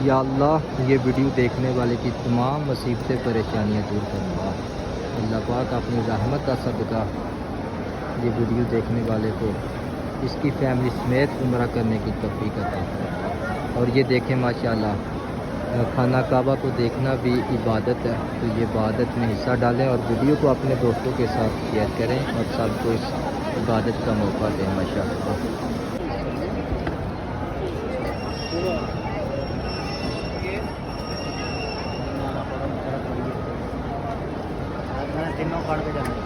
या अल्लाह ये वीडियो देखने वाले की तमाम मुसीबतें परेशानियाँ दूर करवा। अल्लाह पाक अपनी रहमत का सदका ये वीडियो देखने वाले को इसकी फैमिली समेत उम्रा करने की तौफीक अता फरमाए। और ये देखें माशाल्लाह खाना काबा को देखना भी इबादत है, तो ये इबादत में हिस्सा डालें और वीडियो को अपने दोस्तों के साथ शेयर करें और सबको इस इबादत का मौका दें माशाल्लाह। तीनों काट के जाना